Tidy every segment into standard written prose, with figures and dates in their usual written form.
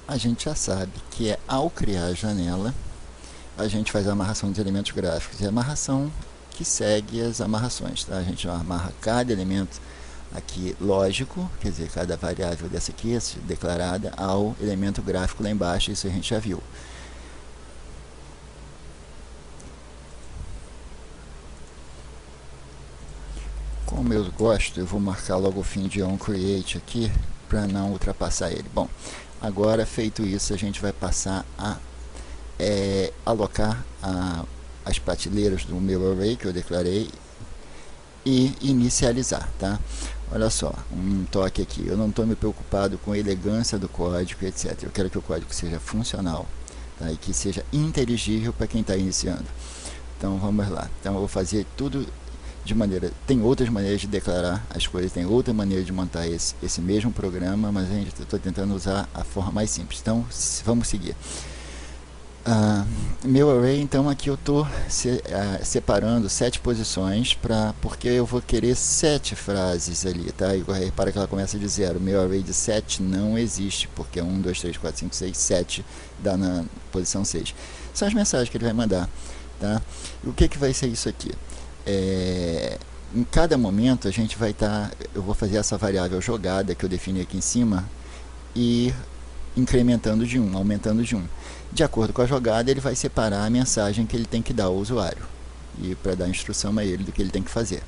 a gente já sabe que ao criar a janela, a gente faz a amarração dos elementos gráficos. E a amarração que segue as amarrações, tá? A gente amarra cada elemento aqui lógico, quer dizer, cada variável dessa aqui declarada ao elemento gráfico lá embaixo, isso a gente já viu. Como eu gosto, eu vou marcar logo o fim de onCreate aqui, para não ultrapassar ele. Bom, agora feito isso, a gente vai passar a alocar as prateleiras do meu array que eu declarei e inicializar, tá? Olha só, um toque aqui, eu não estou me preocupado com a elegância do código, etc. Eu quero que o código seja funcional, tá? E que seja inteligível para quem está iniciando. Então vamos lá, então eu vou fazer tudo de maneira, tem outras maneiras de declarar as coisas, tem outra maneira de montar esse mesmo programa, mas eu estou tentando usar a forma mais simples. Então vamos seguir. Meu array, então aqui eu estou separando 7 posições, porque eu vou querer 7 frases ali, tá? E repara que ela começa de 0. Meu array de 7 não existe, porque 1, 2, 3, 4, 5, 6, 7 dá na posição 6. São as mensagens que ele vai mandar, tá? E o que vai ser isso aqui? Em cada momento a gente vai eu vou fazer essa variável jogada que eu defini aqui em cima e incrementando de 1, aumentando de 1. De acordo com a jogada, ele vai separar a mensagem que ele tem que dar ao usuário e para dar instrução a ele do que ele tem que fazer.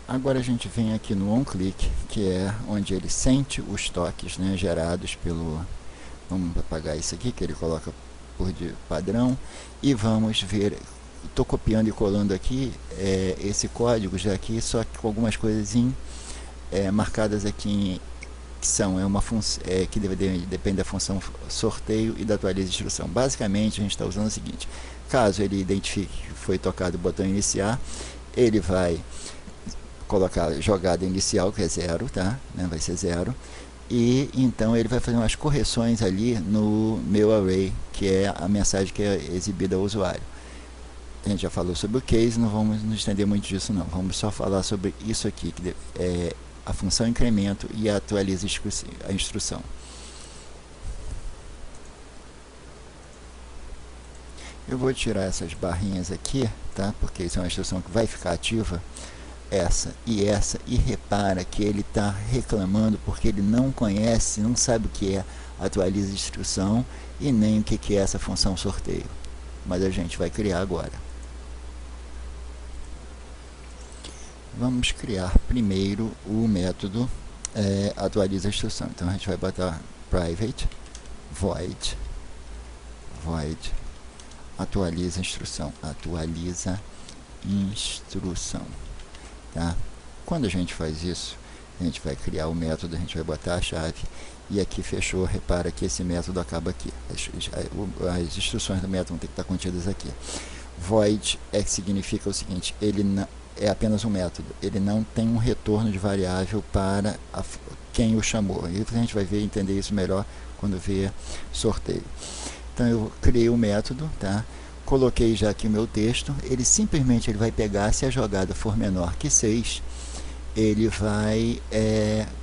Agora a gente vem aqui no onClick, que é onde ele sente os toques, né, gerados pelo... Vamos apagar isso aqui, que ele coloca por de padrão, e vamos ver, estou copiando e colando aqui esse código já aqui, só que com algumas coisas marcadas aqui que são uma função que depende da função sorteio e da atualiza instrução. Basicamente a gente está usando o seguinte: caso ele identifique que foi tocado o botão iniciar, ele vai colocar jogada inicial, que é 0, tá? Né? Vai ser 0. E então ele vai fazer umas correções ali no meu array, que é a mensagem que é exibida ao usuário. A gente já falou sobre o case, não vamos nos estender muito disso não. Vamos só falar sobre isso aqui, que é a função incremento e a atualiza a instrução. Eu vou tirar essas barrinhas aqui, tá? Porque isso é uma instrução que vai ficar ativa, essa, e repara que ele está reclamando porque ele não conhece, não sabe o que é atualiza instrução e nem o que é essa função sorteio. Mas a gente vai criar agora. Vamos criar primeiro o método atualiza a instrução. Então a gente vai botar private void atualiza a instrução, tá? Quando a gente faz isso, a gente vai criar o método, a gente vai botar a chave e aqui fechou. Repara que esse método acaba aqui, as instruções do método vão ter que estar contidas aqui. Void significa o seguinte: ele é apenas um método, ele não tem um retorno de variável para quem o chamou. E a gente vai entender isso melhor quando ver sorteio. Então eu criei o método, tá? Coloquei já aqui o meu texto. Ele simplesmente vai pegar, se a jogada for menor que 6, ele vai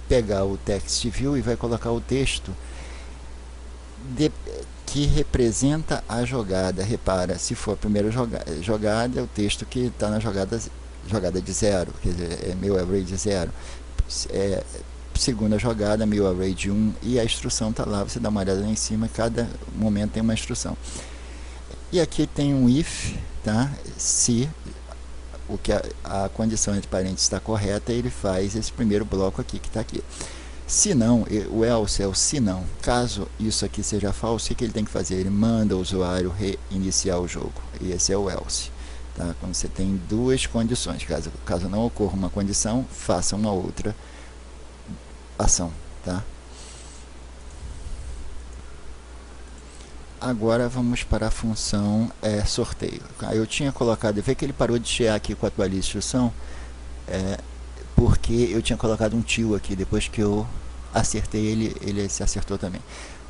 pegar o text view e vai colocar o texto que representa a jogada. Repara, se for a primeira jogada, é o texto que está na jogada de 0, quer dizer, é meu array de 0. Segunda jogada, meu array de 1, e a instrução está lá, você dá uma olhada lá em cima, cada momento tem uma instrução. E aqui tem um if, tá? Se a condição entre parênteses está correta, ele faz esse primeiro bloco aqui, que está aqui. Se não, o else é o se não. Caso isso aqui seja falso, o que ele tem que fazer? Ele manda o usuário reiniciar o jogo, e esse é o else. Tá? Quando você tem duas condições, caso não ocorra uma condição, faça uma outra ação, tá? Agora vamos para a função sorteio. Eu tinha colocado, vê que ele parou de chear aqui com a atualiza instrução, porque eu tinha colocado um tio aqui. Depois que eu acertei ele se acertou também.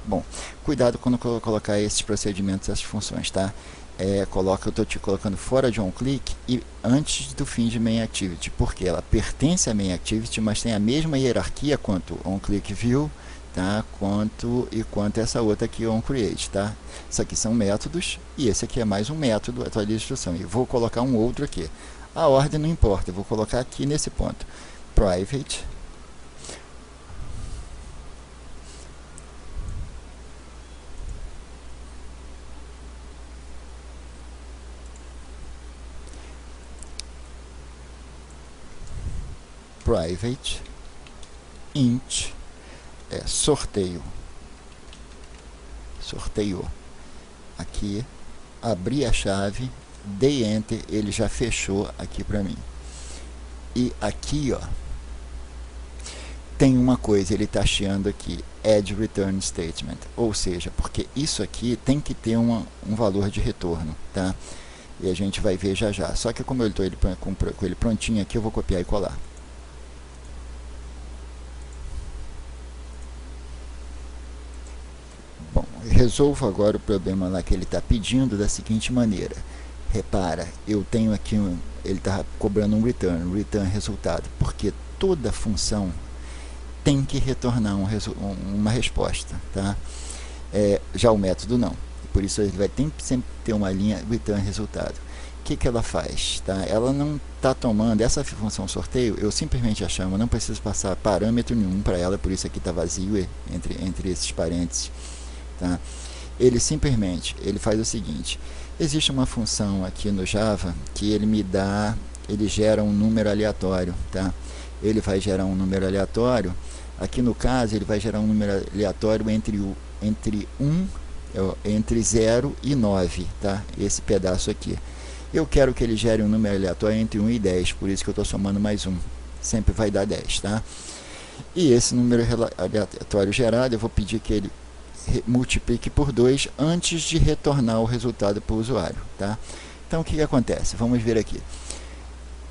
Bom, cuidado quando colocar esses procedimentos, essas funções, tá? eu estou te colocando fora de OnClick e antes do fim de Main Activity, porque ela pertence a Main Activity, mas tem a mesma hierarquia quanto OnClick View, tá? quanto essa outra aqui, OnCreate, tá? Isso aqui são métodos, e esse aqui é mais um método, atualiza instrução, e vou colocar um outro aqui. A ordem não importa, eu vou colocar aqui nesse ponto, private, int, sorteio, aqui, abri a chave, dei enter, ele já fechou aqui para mim. E aqui, ó, tem uma coisa, ele está chiando aqui, add return statement, ou seja, porque isso aqui tem que ter um valor de retorno, tá? E a gente vai ver já já. Só que como eu estou com ele prontinho aqui, eu vou copiar e colar. Bom, resolvo agora o problema lá que ele está pedindo da seguinte maneira. Repara, eu tenho aqui, ele está cobrando um return resultado, porque toda função tem que retornar uma resposta, tá? Já o método não. Por isso ele vai sempre ter uma linha return resultado. O que ela faz? Tá? Ela não está tomando essa função sorteio, eu simplesmente a chamo, não preciso passar parâmetro nenhum para ela, por isso aqui está vazio entre esses parênteses. Tá? Ele simplesmente faz o seguinte, existe uma função aqui no Java que ele gera um número aleatório, tá? Ele vai gerar um número aleatório, aqui no caso ele vai gerar um número aleatório entre 0 e 9, tá? Esse pedaço aqui. Eu quero que ele gere um número aleatório entre 1 e 10, por isso que eu estou somando mais 1. Sempre vai dar 10, tá? E esse número aleatório gerado, eu vou pedir que ele multiplique por 2 antes de retornar o resultado para o usuário, tá? Então, o que acontece? Vamos ver aqui.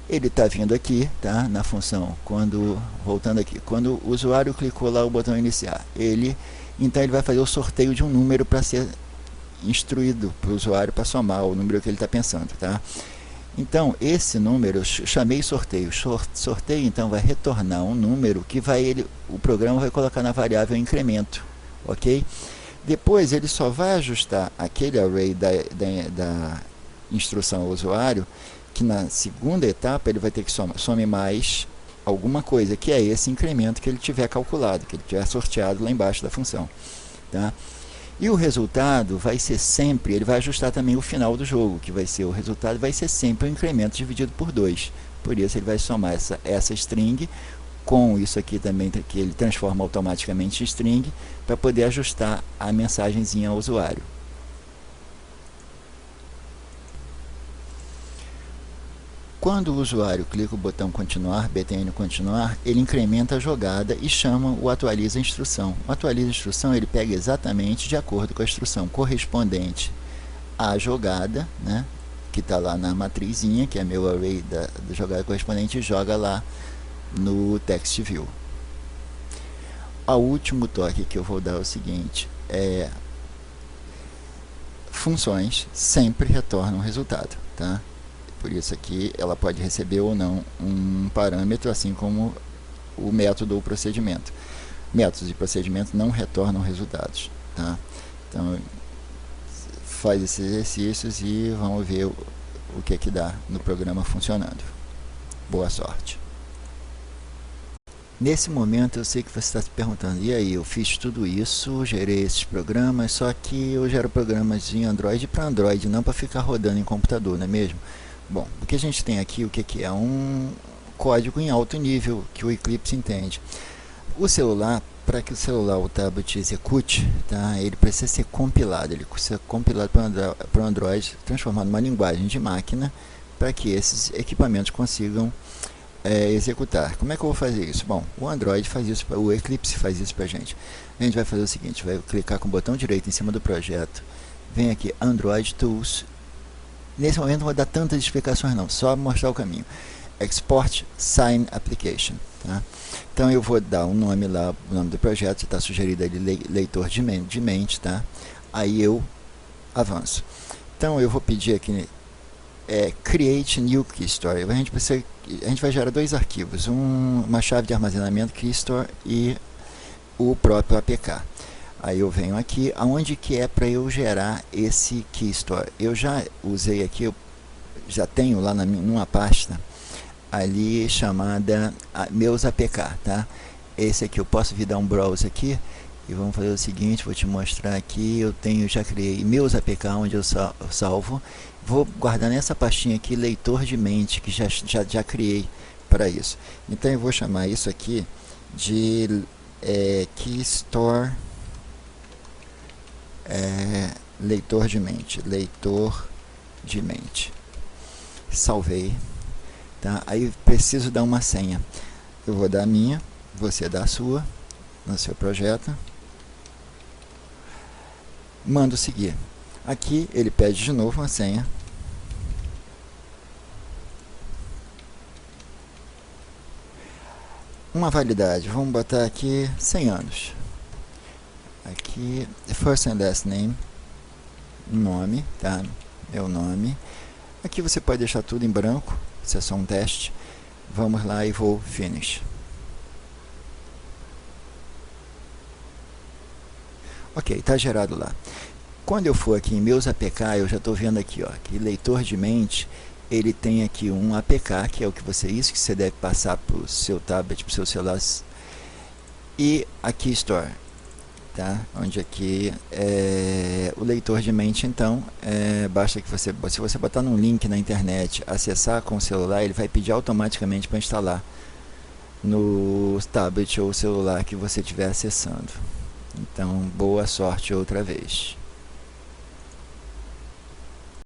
Ele está vindo aqui, tá? Na função, voltando aqui, quando o usuário clicou lá o botão iniciar, então ele vai fazer o sorteio de um número para ser instruído para o usuário para somar o número que ele está pensando, tá? Então, esse número, eu chamei sorteio. Sorteio, então, vai retornar um número que o programa vai colocar na variável incremento, ok? Depois, ele só vai ajustar aquele array da instrução ao usuário, que na segunda etapa ele vai ter que some mais alguma coisa, que é esse incremento que ele tiver calculado, que ele tiver sorteado lá embaixo da função, tá? E o resultado vai ser sempre, ele vai ajustar também o final do jogo, que vai ser o resultado, vai ser sempre o incremento dividido por 2. Por isso ele vai somar essa string com isso aqui também, que ele transforma automaticamente em string, para poder ajustar a mensagenzinha ao usuário. Quando o usuário clica o botão continuar, btn continuar, ele incrementa a jogada e chama o atualiza instrução. O atualiza instrução ele pega exatamente de acordo com a instrução correspondente à jogada, né, que está lá na matrizinha, que é meu array da jogada correspondente, e joga lá no text view. O último toque que eu vou dar é o seguinte, funções sempre retornam resultado, tá? Por isso aqui ela pode receber ou não um parâmetro, assim como o método ou procedimento. Métodos e procedimentos não retornam resultados, tá? Então, faz esses exercícios e vamos ver o que dá no programa funcionando. Boa sorte! Nesse momento eu sei que você está se perguntando, e aí, eu fiz tudo isso, gerei esses programas, só que eu gero programas em Android para Android, não para ficar rodando em computador, não é mesmo? Bom, o que a gente tem aqui, o que é? Um código em alto nível que o Eclipse entende. O celular, para que o celular, o tablet execute, tá? Ele precisa ser compilado, ele precisa ser compilado para o Android, transformado numa linguagem de máquina, para que esses equipamentos consigam executar. Como é que eu vou fazer isso? Bom, o Android faz isso, o Eclipse faz isso para a gente. A gente vai fazer o seguinte, vai clicar com o botão direito em cima do projeto, vem aqui Android Tools. Nesse momento não vou dar tantas explicações não, só mostrar o caminho. Export Sign Application, tá? Então eu vou dar um nome lá, o nome do projeto, está sugerido ali leitor de mente, tá? Aí eu avanço. Então eu vou pedir aqui create new keystore. A gente vai gerar dois arquivos, uma chave de armazenamento keystore e o próprio APK. Aí eu venho aqui, aonde que é para eu gerar esse keystore? Eu já usei aqui, eu já tenho lá numa pasta ali chamada meus APK, tá? Esse aqui eu posso vir dar um browse aqui e vamos fazer o seguinte, vou te mostrar aqui, já criei meus APK onde eu salvo, vou guardar nessa pastinha aqui leitor de mente que já criei para isso. Então eu vou chamar isso aqui de keystore leitor de mente. Salvei, tá? Aí preciso dar uma senha. Eu vou dar a minha, você dá a sua no seu projeto. Mando seguir. Aqui ele pede de novo uma senha. Uma validade, vamos botar aqui 100 anos. Aqui, first and last name, nome, tá? Meu nome. Aqui você pode deixar tudo em branco, isso é só um teste. Vamos lá e vou finish. Ok, está gerado lá. Quando eu for aqui em meus APK, eu já estou vendo aqui, ó, que leitor de mente, ele tem aqui um APK, que é o que isso que você deve passar para o seu tablet, para o seu celular, e a keystore. Tá? Onde aqui o leitor de mente, então basta que se você botar num link na internet, acessar com o celular, ele vai pedir automaticamente para instalar no tablet ou celular que você estiver acessando. Então boa sorte outra vez.